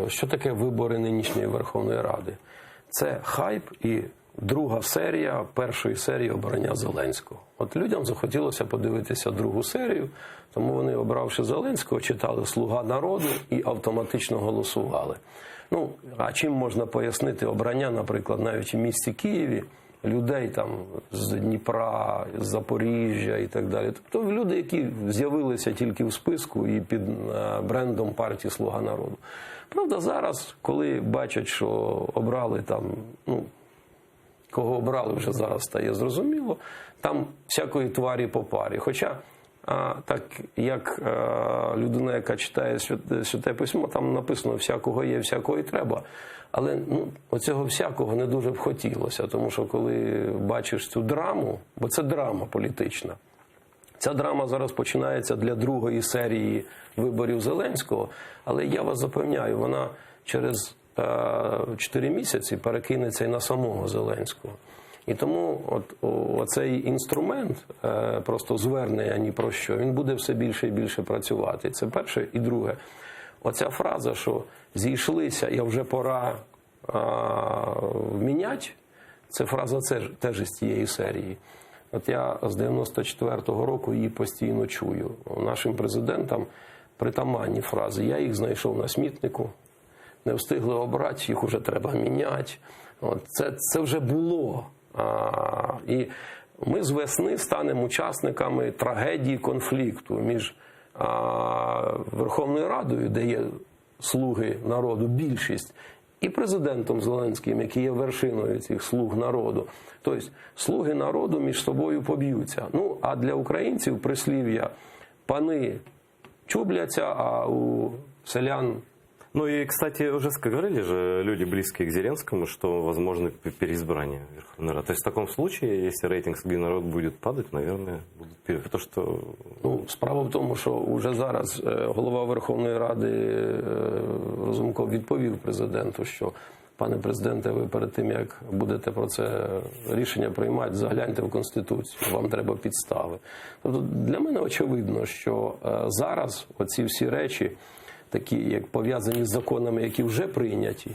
Що таке вибори нинішньої Верховної Ради? Це хайп і друга серія першої серії обрання Зеленського. От людям захотілося подивитися другу серію, тому вони, обравши Зеленського, читали «Слуга народу» і автоматично голосували. Ну, а чим можна пояснити обрання, наприклад, навіть в місті Києві, людей там з Дніпра, з Запоріжжя і так далі. Тобто люди, які з'явилися тільки в списку і під брендом партії «Слуга народу». Правда, зараз, коли бачать, що обрали там, кого обрали, вже зараз стає зрозуміло, там всякої тварі по парі. Хоча, так як людина, яка читає Святе Письмо, там написано «всякого є, всякого і треба». Але оцього всякого не дуже б хотілося, тому що коли бачиш цю драму, бо це драма політична, ця драма зараз починається для другої серії виборів Зеленського, але я вас запевняю, вона через 4 місяці перекинеться і на самого Зеленського. І тому оцей інструмент, просто звернення ні про що, він буде все більше і більше працювати. Це перше. І друге, оця фраза, що зійшлися і вже пора міняти, це фраза теж із тієї серії. От я з 94-го року її постійно чую. Нашим президентам притаманні фрази. Я їх знайшов на смітнику, не встигли обрати, їх вже треба міняти. Це вже було. І ми з весни станемо учасниками трагедії конфлікту між Верховною Радою, де є слуги народу, більшість, і президентом Зеленським, який є вершиною цих слуг народу. Тобто, слуги народу між собою поб'ються. Ну, а для українців прислів'я «пани чубляться, а у селян…» Ну и, кстати, уже говорили же люди, близкие к Зеленскому, что возможно переизбрание Верховной Рады. То есть в таком случае, если рейтинг «Слуги народу» будет падать, наверное, будут перед... Потому что... Справа в тому, що вже зараз голова Верховної Ради Разумков відповів президенту, що пане президенте, ви перед тим, як будете про це рішення приймати, загляньте в Конституцію, вам треба підстави. Тобто для мене очевидно, що зараз оці всі речі, такі як пов'язані з законами, які вже прийняті,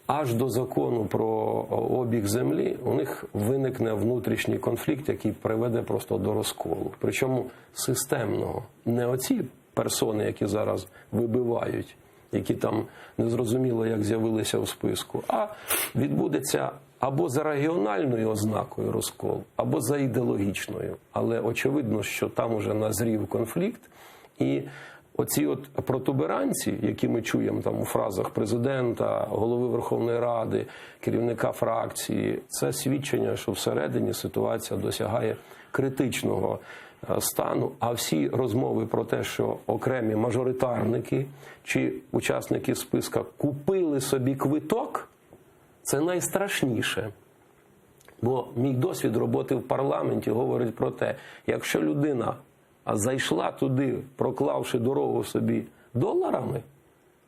аж до закону про обіг землі, у них виникне внутрішній конфлікт, який приведе просто до розколу. Причому системного. Не оці персони, які зараз вибивають, які там незрозуміло як з'явилися у списку, а відбудеться або за регіональною ознакою розкол, або за ідеологічною. Але очевидно, що там уже назрів конфлікт, і оці протуберанці, які ми чуємо там у фразах президента, голови Верховної Ради, керівника фракції, це свідчення, що всередині ситуація досягає критичного стану, а всі розмови про те, що окремі мажоритарники чи учасники списка купили собі квиток, це найстрашніше. Бо мій досвід роботи в парламенті говорить про те, якщо людина зайшла туди, проклавши дорогу собі доларами,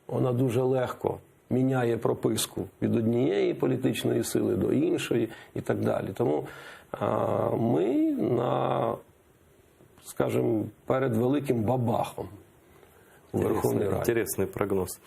вона дуже легко міняє прописку від однієї політичної сили до іншої і так далі. Тому ми скажімо, перед великим бабахом у Верховній Раді. Интересный прогноз.